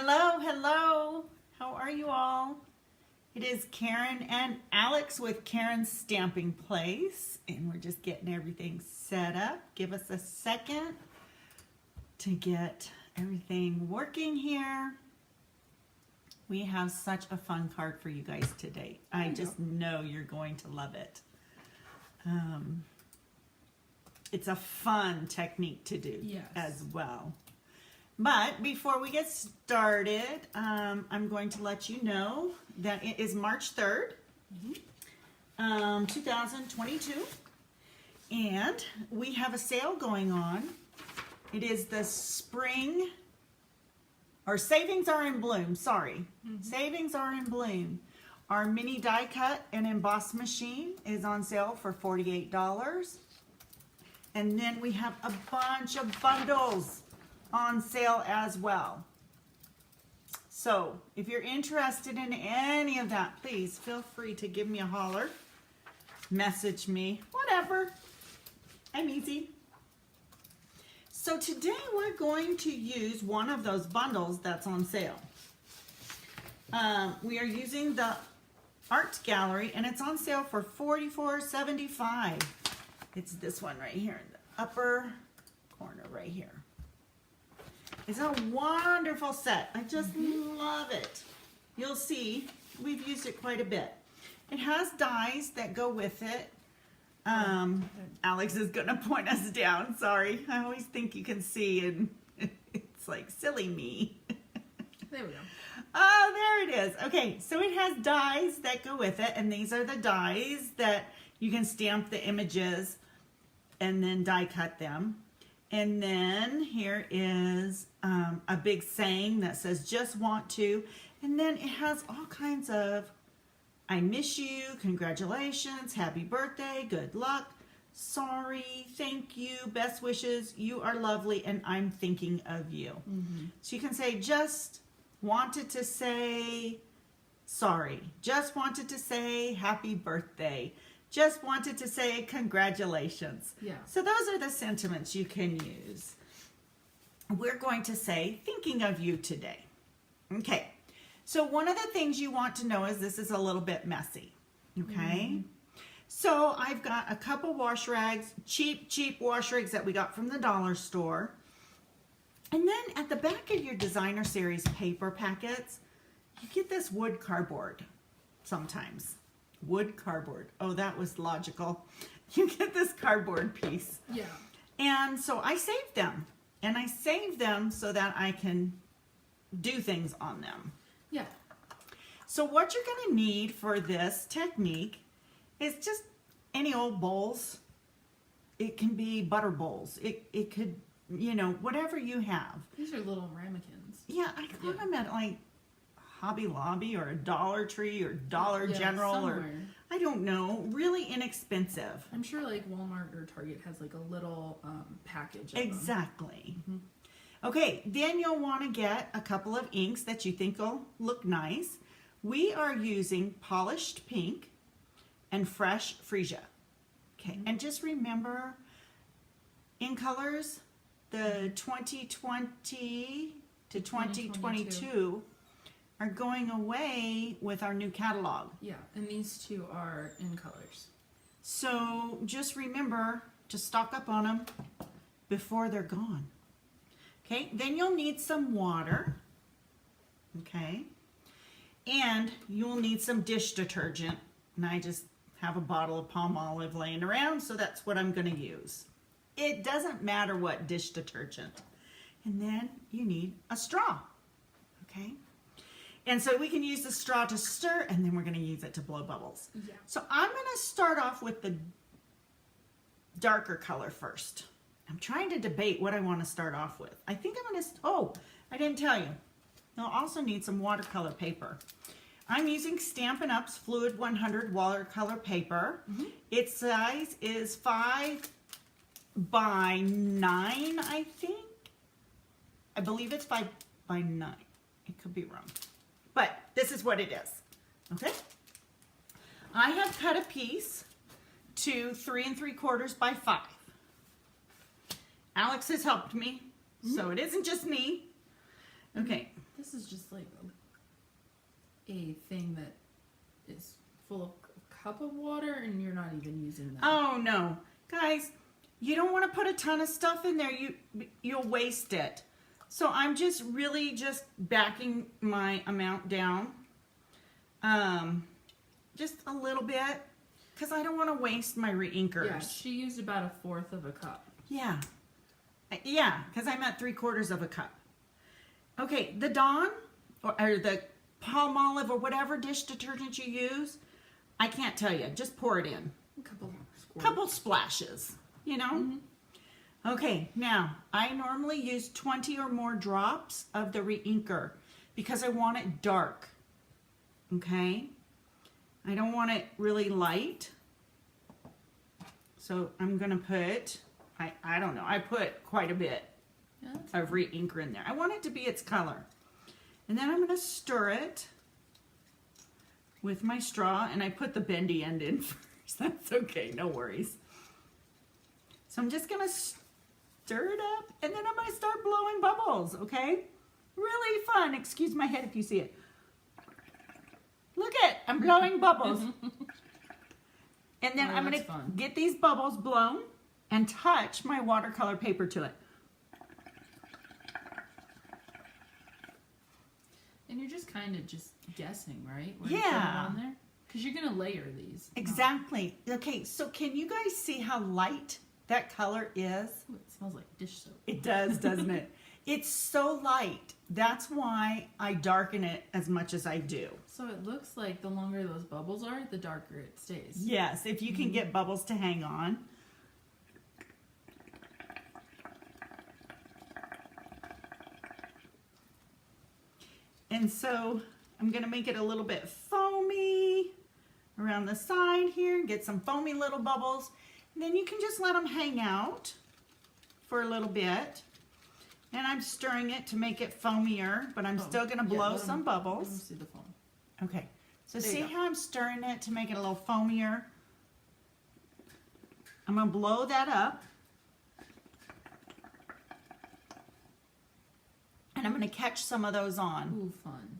Hello, hello. How are you all? It is Karen and Alex with Karen's Stamping Place, and we're just getting everything set up. Give us a second to get everything working here. We have such a fun card for you guys today. I just know you're going to love it. It's a fun technique to do as well. But before we get started, I'm going to let you know that it is March 3rd, 2022, and we have a sale going on. It is the spring, or Savings Are in Bloom, sorry. Savings Are in Bloom. Our mini die cut and emboss machine is on sale for $48. And then we have a bunch of bundles on sale as well. So if you're interested in any of that, please feel free to give me a holler, message me, whatever. I'm easy. So today we're going to use one of those bundles that's on sale. We are using the Art Gallery, and it's on sale for $44.75. It's this one right here in the upper corner right here. It's a wonderful set. I just love it. You'll see, we've used it quite a bit. It has dies that go with it. Alex is gonna point us down, sorry. I always think you can see and it's like silly me. There we go. Oh, there it is. Okay, so it has dies that go with it, and these are the dies that you can stamp the images and then die cut them. And then here is a big saying that says, just want to. And then it has all kinds of, I miss you, congratulations, happy birthday, good luck, sorry, thank you, best wishes, you are lovely, and I'm thinking of you. So you can say, just wanted to say sorry, just wanted to say happy birthday, just wanted to say congratulations. Yeah. So those are the sentiments you can use. We're going to say thinking of you today. Okay. So one of the things you want to know is this is a little bit messy. Okay. So I've got a couple wash rags, cheap wash rags that we got from the dollar store. And then at the back of your designer series paper packets, you get this wood cardboard sometimes. Wood cardboard. Oh, that was logical. You get this cardboard piece. Yeah. And so I saved them. And I saved them so that I can do things on them. Yeah. So what you're going to need for this technique is just any old bowls. It can be butter bowls. It could, you know, whatever you have. These are little ramekins. Yeah, I got them at like Hobby Lobby or a Dollar Tree or Dollar General somewhere. or I don't know, really inexpensive. I'm sure like Walmart or Target has like a little package of Exactly. Okay, then you'll want to get a couple of inks that you think will look nice. We are using Polished Pink and Fresh Freesia. Okay, and just remember in colors, the 2020 to 2022 are going away with our new catalog. Yeah, and these two are in colors. So just remember to stock up on them before they're gone. Okay, then you'll need some water. Okay, and you'll need some dish detergent. And I just have a bottle of palm olive laying around, so that's what I'm going to use. It doesn't matter what dish detergent. And then you need a straw. Okay. And so we can use the straw to stir, and then we're going to use it to blow bubbles. Yeah. So I'm going to start off with the darker color first. I'm trying to debate what I want to start off with. I think I'm going to, oh, I didn't tell you. You'll also need some watercolor paper. I'm using Stampin' Up's Fluid 100 watercolor paper. Its size is 5 by 9, I think. I believe it's 5 by 9. It could be wrong. But this is what it is, okay? I have cut a piece to 3 3/4 by 5. Alex has helped me, so it isn't just me. Okay. This is just like a thing that is full of a cup of water and you're not even using that. Oh no, guys, you don't want to put a ton of stuff in there. You'll waste it. So I'm just really just backing my amount down, just a little bit, because I don't want to waste my reinkers. Yeah, she used about 1/4 of a cup. Yeah, because I'm at 3/4 of a cup. Okay, the Dawn or the Palmolive or whatever dish detergent you use, I can't tell you. Just pour it in. A Couple splashes, you know? Mm-hmm. Okay, now, I normally use 20 or more drops of the reinker because I want it dark, okay? I don't want it really light. So I'm going to put, I don't know, I put quite a bit of reinker in there. I want it to be its color. And then I'm going to stir it with my straw, and I put the bendy end in first. That's okay, no worries. So I'm just going to stir it up, and then I'm going to start blowing bubbles, okay? Really fun. Excuse my head if you see it. Look at, I'm blowing bubbles. And then I'm going to get these bubbles blown and touch my watercolor paper to it. And you're just kind of just guessing, right? When Yeah. you put it on there? Because you're going to layer these. Exactly. Okay, so can you guys see how light that color is? Ooh, it smells like dish soap. It does, doesn't it? It's so light. That's why I darken it as much as I do. So it looks like the longer those bubbles are, the darker it stays. Yes, if you can get bubbles to hang on. And so I'm going to make it a little bit foamy around the side here, get some foamy little bubbles. And then you can just let them hang out for a little bit. And I'm stirring it to make it foamier, but I'm still going to blow some bubbles. Let me see the foam. Okay, so There you see go. how I'm stirring it to make it a little foamier? I'm going to blow that up. And I'm going to catch some of those on. Ooh, fun.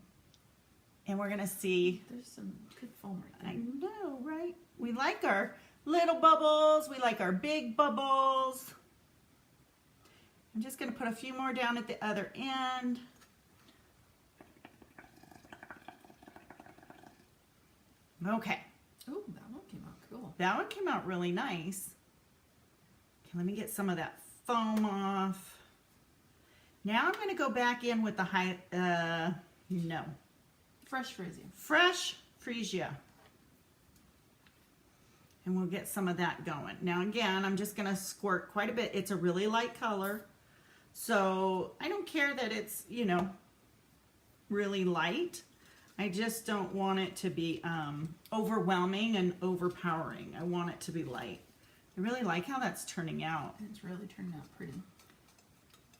And we're going to see. There's some good foam right I there. know, right? We like our little bubbles. We like our big bubbles. I'm just going to put a few more down at the other end. Okay. Oh, that one came out cool. That one came out really nice. Okay, let me get some of that foam off. Now I'm going to go back in with the Fresh freesia. fresh freesia. And we'll get some of that going. Now again, I'm just going to squirt quite a bit. It's a really light color. So I don't care that it's, you know, really light. I just don't want it to be overwhelming and overpowering. I want it to be light. I really like how that's turning out. It's really turned out pretty.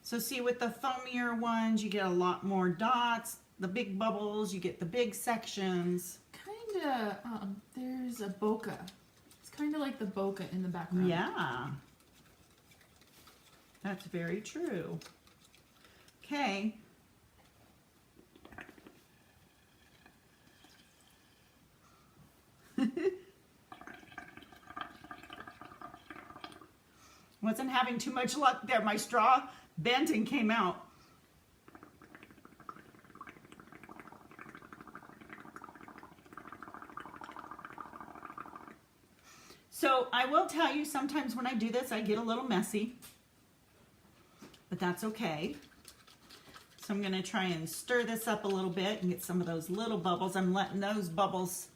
So see, with the foamier ones, you get a lot more dots. The big bubbles, you get the big sections. Kind of, there's a bokeh. It's kind of like the bokeh in the background. Yeah. That's very true. Okay. Wasn't having too much luck there. My straw bent and came out. So I will tell you, sometimes when I do this, I get a little messy, but that's okay. So I'm going to try and stir this up a little bit and get some of those little bubbles. I'm letting those bubbles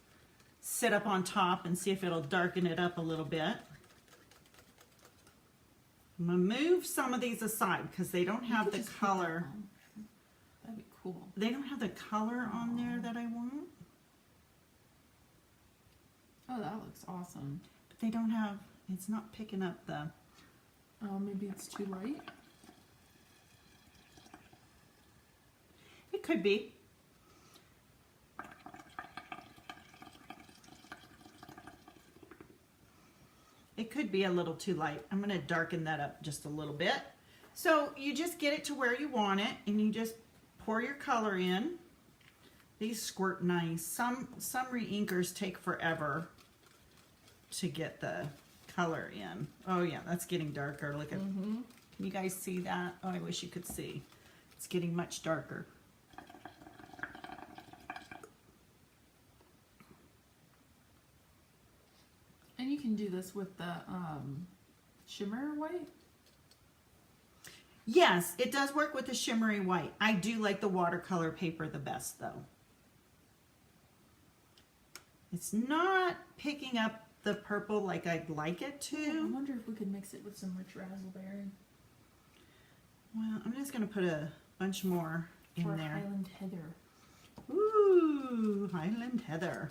sit up on top and see if it'll darken it up a little bit. I'm going to move some of these aside because they don't have the color. That'd be cool. They don't have the color on there that I want. Oh, that looks awesome. But they don't have, it's not picking up the... Oh, maybe it's too light. It could be. It could be a little too light. I'm going to darken that up just a little bit. So you just get it to where you want it and you just pour your color in. These squirt nice. Some re-inkers take forever to get the color in. Oh yeah, that's getting darker. Look at, can you guys see that? Oh, I wish you could see. It's getting much darker. And you can do this with the shimmer white. Yes, it does work with the shimmery white. I do like the watercolor paper the best though. It's not picking up the purple like I'd like it to. I wonder if we could mix it with some rich raspberry. Well, I'm just going to put a bunch more in or there. Highland Heather. Ooh, Highland Heather.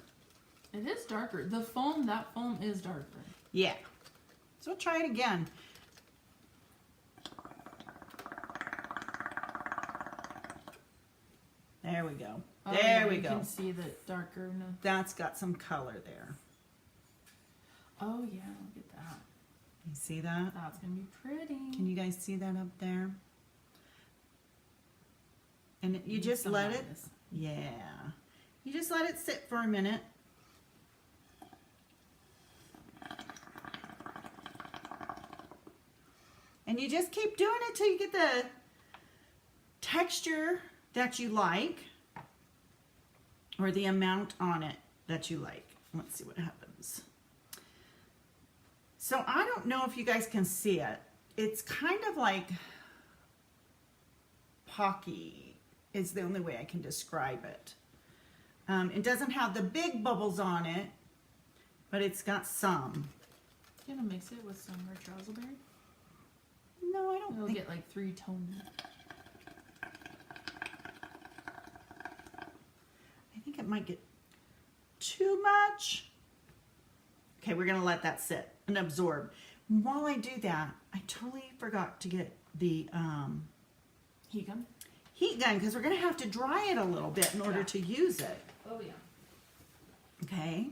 It is darker. The foam, that foam is darker. Yeah. So try it again. There we go. Oh, There yeah, we you go. can see the darker. That's got some color there. Oh yeah, look at that. You see that? That's gonna be pretty. Can you guys see that up there? And you Need just some let it, lightness. yeah. You just let it sit for a minute. And you just keep doing it till you get the texture that you like, or the amount on it that you like. Let's see what happens. So I don't know if you guys can see it. It's kind of like pocky is the only way I can describe it. It doesn't have the big bubbles on it, but it's got some. You gonna mix it with some rich raspberry? No, I don't It'll think. get like 3 tones. I think it might get too much. Okay, we're gonna let that sit and absorb. While I do that, I totally forgot to get the Heat gun? heat gun because we're gonna have to dry it a little bit in order Yeah. to use it. Oh yeah. Okay,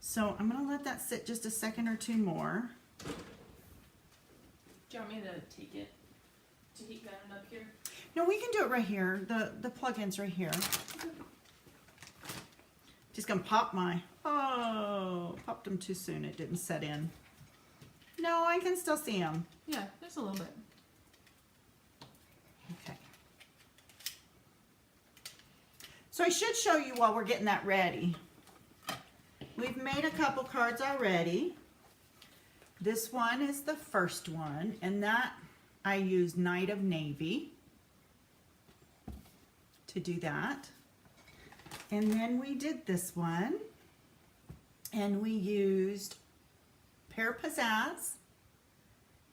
so I'm gonna let that sit just a second or two more. Do you want me to take it to heat gun it up here? No, we can do it right here. The plug-in's right here. Just gonna pop my, oh, popped them too soon. It didn't set in. No, I can still see them. Yeah, just a little bit. Okay. So I should show you while we're getting that ready. We've made a couple cards already. This one is the first one, and that I used Night of Navy to do that. And then we did this one, and we used Pear Pizzazz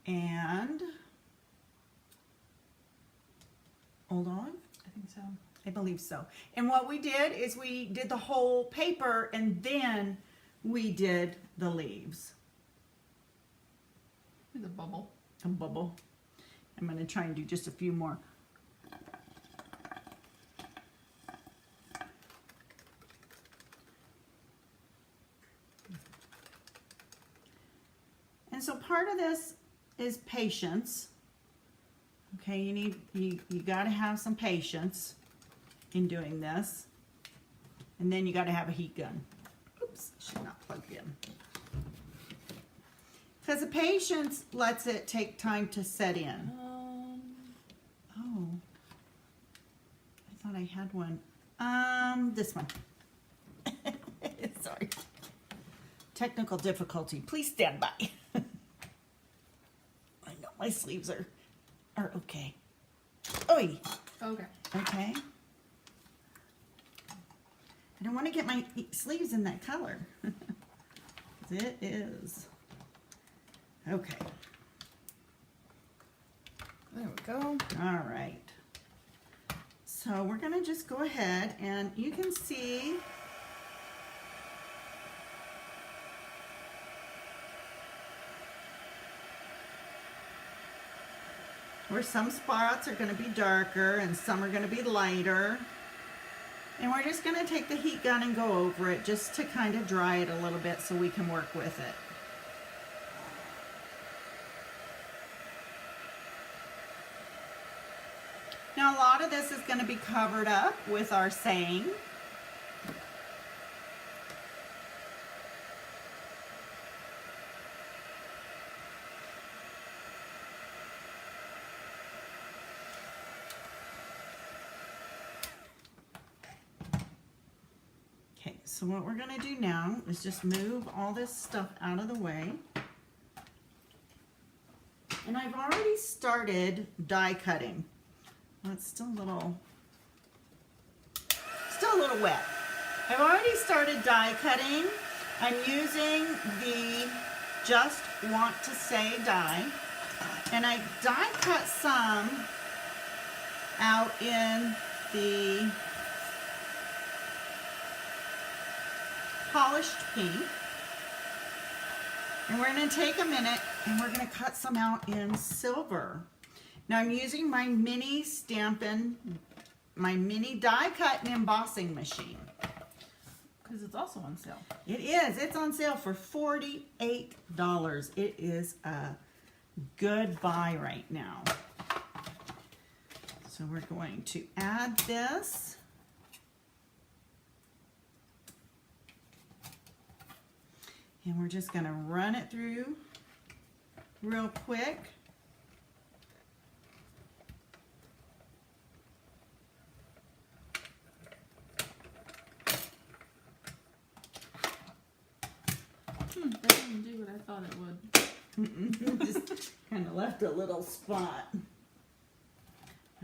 and Old Olive. I think so. I believe so. And what we did is we did the whole paper and then we did the leaves. The bubble. A bubble. I'm going to try and do just a few more. And so part of this is patience. Okay, you got to have some patience in doing this. And then you got to have a heat gun. Oops, should not plug in. Because the patience lets it take time to set in. Oh, I thought I had one. This one. Sorry. Technical difficulty. Please stand by. I know my sleeves are okay. Oi. Okay. Okay. I don't want to get my sleeves in that color. It is. Okay. There we go. All right. So we're going to just go ahead and you can see where some spots are going to be darker and some are going to be lighter. And we're just going to take the heat gun and go over it just to kind of dry it a little bit so we can work with it. Now a lot of this is going to be covered up with our saying. Okay, so what we're going to do now is just move all this stuff out of the way. And I've already started die cutting. Well, it's still a little wet. I've already started die cutting. I'm using the Just Want to Say die. And I die cut some out in the polished pink. And we're going to take a minute and we're going to cut some out in silver. Now I'm using my mini die cut and embossing machine. Because it's also on sale. It is. It's on sale for $48. It is a good buy right now. So we're going to add this. And we're just going to run it through real quick. That didn't do what I thought it would. Just kind of left a little spot.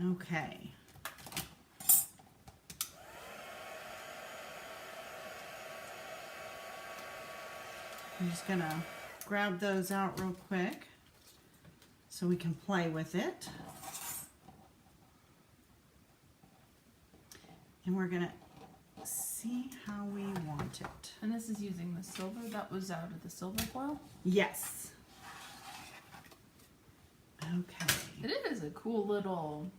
Okay. I'm just going to grab those out real quick so we can play with it. And we're going to see how we want it. And this is using the silver that was out of the silver foil? Yes. Okay. It is a cool little,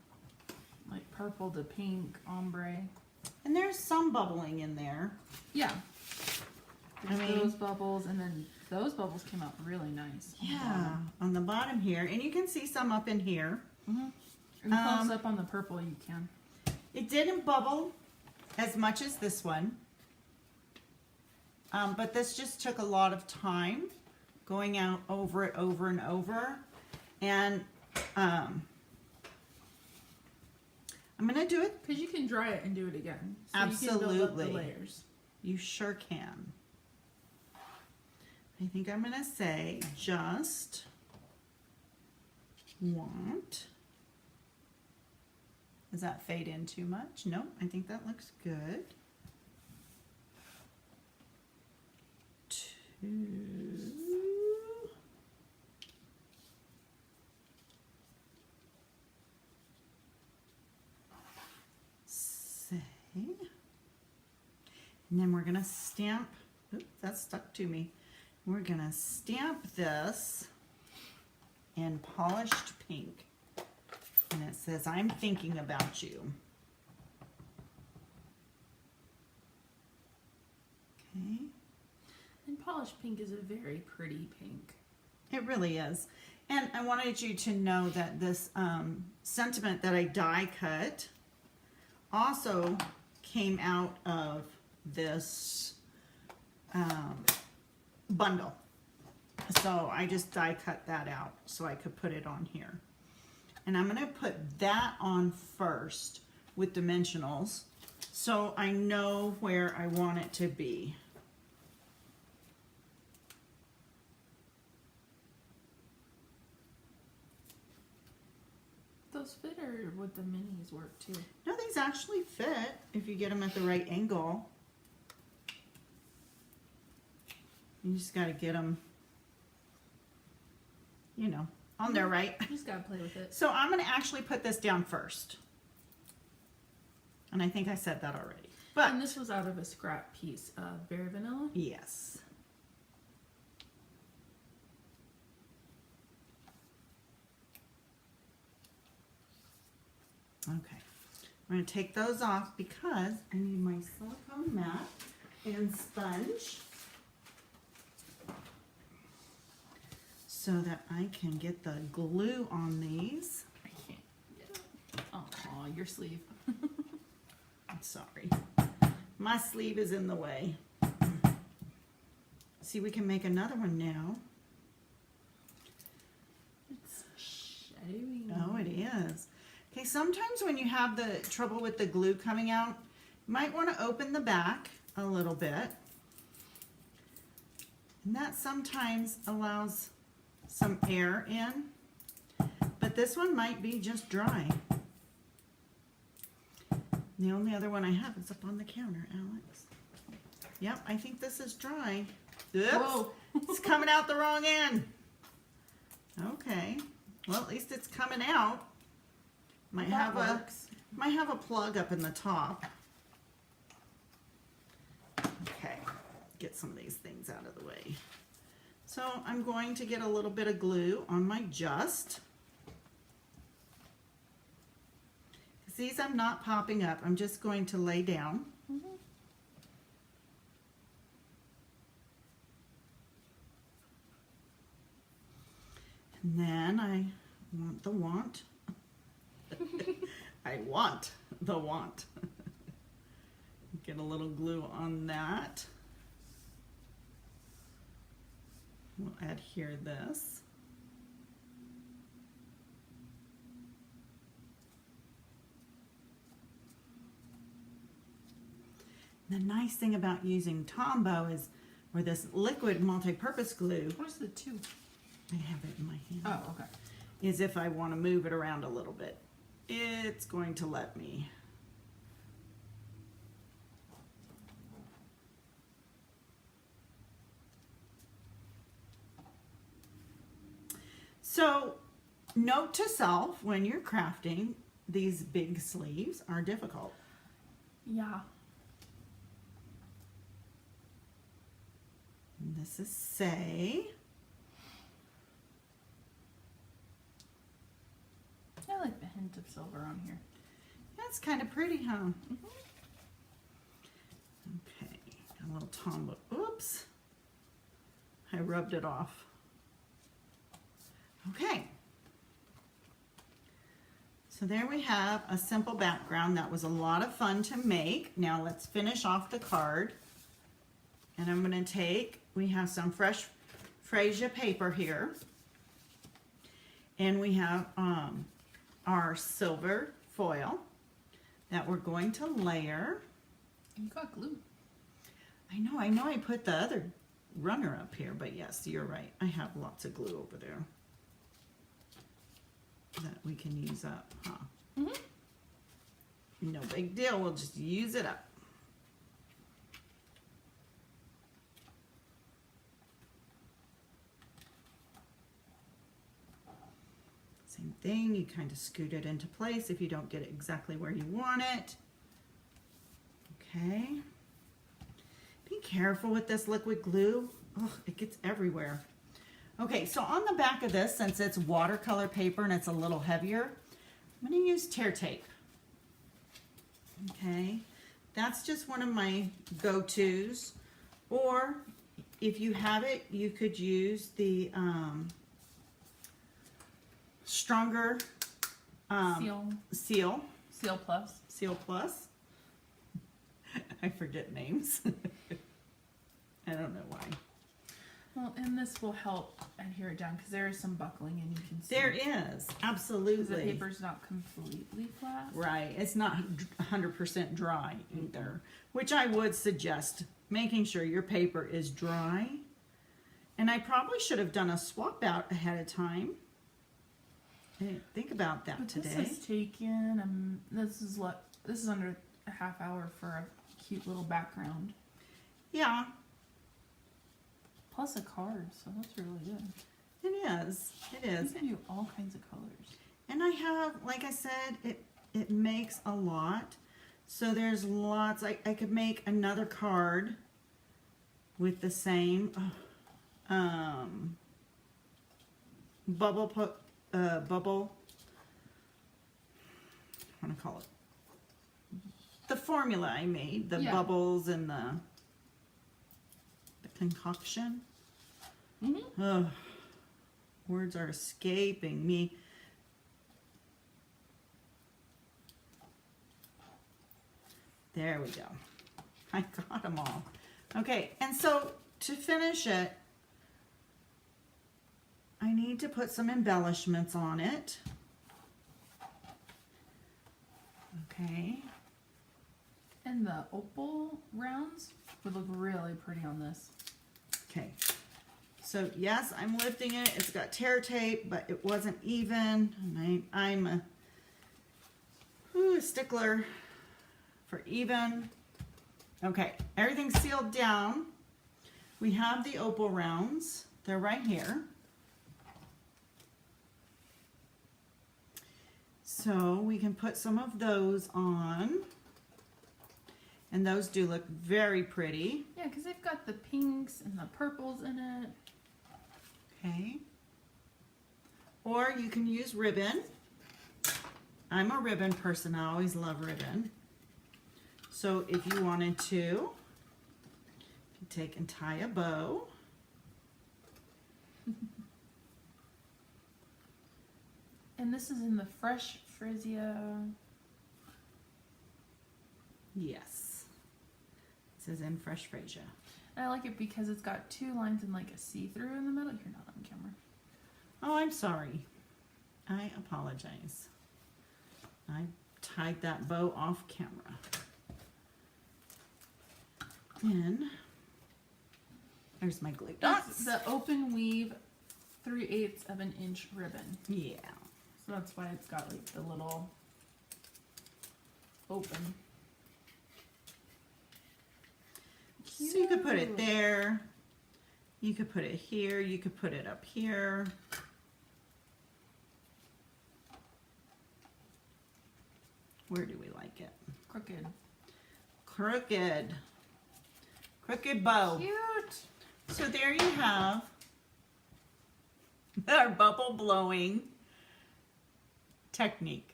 like, purple to pink ombre. And there's some bubbling in there. Yeah. There's I mean, those bubbles, and then those bubbles came out really nice. Yeah, on the bottom here. And you can see some up in here. Mm-hmm. And close up on the purple you can. It didn't bubble as much as this one. But this just took a lot of time going out over it over and over. And I'm going to do it. Because you can dry it and do it again. So Absolutely. you can build up the layers. You sure can. I think I'm going to say just want. Does that fade in too much? No, I think that looks good. Say. And then we're going to stamp. Oops, that's stuck to me. We're going to stamp this in polished pink. And it says, I'm thinking about you. Okay. And polished pink is a very pretty pink. It really is. And I wanted you to know that this sentiment that I die cut also came out of this bundle. So I just die cut that out so I could put it on here. And I'm going to put that on first with dimensionals so I know where I want it to be. Those fit, or would the minis work too? No, these actually fit if you get them at the right angle. You just got to get them, you know, on there, right? You just gotta play with it. So I'm going to actually put this down first. And I think I said that already. But And this was out of a scrap piece of Berry Vanilla. yes. Okay. I'm going to take those off because I need my silicone mat and sponge so that I can get the glue on these. I can't get it. Oh, your sleeve. I'm sorry. My sleeve is in the way. See, we can make another one now. It's shadowing. Oh, it is. Okay, sometimes when you have the trouble with the glue coming out, you might want to open the back a little bit. And that sometimes allows some air in. But this one might be just dry. The only other one I have is up on the counter, Alex. Yep, I think this is dry. Oops, Whoa. it's coming out the wrong end. Okay, well at least it's coming out. Might That have works. a plug up in the top. Okay, get some of these things out of the way. So I'm going to get a little bit of glue on my just. These I'm not popping up. I'm just going to lay down. And then I want the want. I want the want. Get a little glue on that. We'll adhere this. The nice thing about using Tombow is, or this liquid multi-purpose glue, Where's the two? I have it in my hand, Oh, okay. is if I want to move it around a little bit, it's going to let me. So, note to self, when you're crafting, these big sleeves are difficult. Yeah. And this is Say. I like the hint of silver on here. That's kind of pretty, huh? Okay, a little Tombow. Oops. I rubbed it off. Okay. So there we have a simple background. That was a lot of fun to make. Now let's finish off the card. And I'm going to take, we have some fresh freesia paper here. And we have our silver foil that we're going to layer. You got glue. I know I put the other runner up here, but yes, you're right. I have lots of glue over there that we can use up, huh? No big deal, we'll just use it up. Same thing, you kind of scoot it into place if you don't get it exactly where you want it. Okay. Be careful with this liquid glue. Ugh, it gets everywhere. Okay, so on the back of this, since it's watercolor paper and it's a little heavier, I'm going to use tear tape. Okay, that's just one of my go-tos. Or if you have it, you could use the stronger Seal Plus. Seal Plus. I forget names. I don't know why. Well, and this will help adhere it down because there is some buckling and you can see. There is, The absolutely. paper's not completely flat. Right, it's not 100% dry either, which I would suggest making sure your paper is dry. And I probably should have done a swap out ahead of time. I didn't think about that But today. this is taken. This is under a half hour for a cute little background. Yeah, Plus a card, so that's really good. it is. It You is. can do all kinds of colors. And I have, like I said, it makes a lot. So there's lots. I could make another card with the same bubble, I want to call it the formula I made, the Yeah. bubbles and the concoction. Mm-hmm. Ugh, words are escaping me. There we go. I got them all. Okay, and so to finish it, I need to put some embellishments on it. Okay. And the opal rounds would look really pretty on this. Okay. So yes, I'm lifting it. It's got tear tape, but it wasn't even. And I'm a stickler for even. Okay, everything's sealed down. We have the opal rounds. They're right here. So we can put some of those on. And those do look very pretty. Yeah, because they've got the pinks and the purples in it. Okay. Or you can use ribbon. I'm a ribbon person. I always love ribbon. So if you wanted to, you take and tie a bow. And this is in the Fresh Frisia. Yes. This is in Fresh Frisia. And I like it because it's got two lines and like a see-through in the middle. You're not on camera. Oh, I'm sorry. I apologize. I tied that bow off camera. Then, there's my glue dots. That's the open weave 3/8 of an inch ribbon. Yeah. So that's why it's got like the little open. So you could put it there. You could put it here. You could put it up here. Where do we like it? Crooked. Crooked. Crooked bow. Cute. So there you have our bubble blowing technique.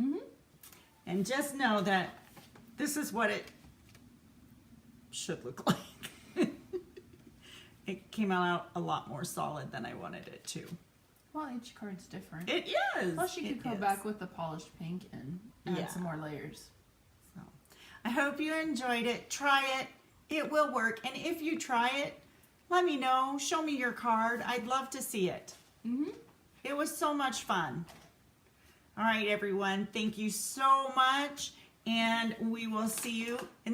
Mm-hmm. And just know that this is what it should look like. It came out a lot more solid than I wanted it to. Well, each card's different. It is. Plus, you could go is. back with the polished pink and add Yeah. some more layers. So, I hope you enjoyed it. Try it. It will work. And if you try it, let me know. Show me your card. I'd love to see it. Mm-hmm. It was so much fun. All right, everyone. Thank you so much. And we will see you in the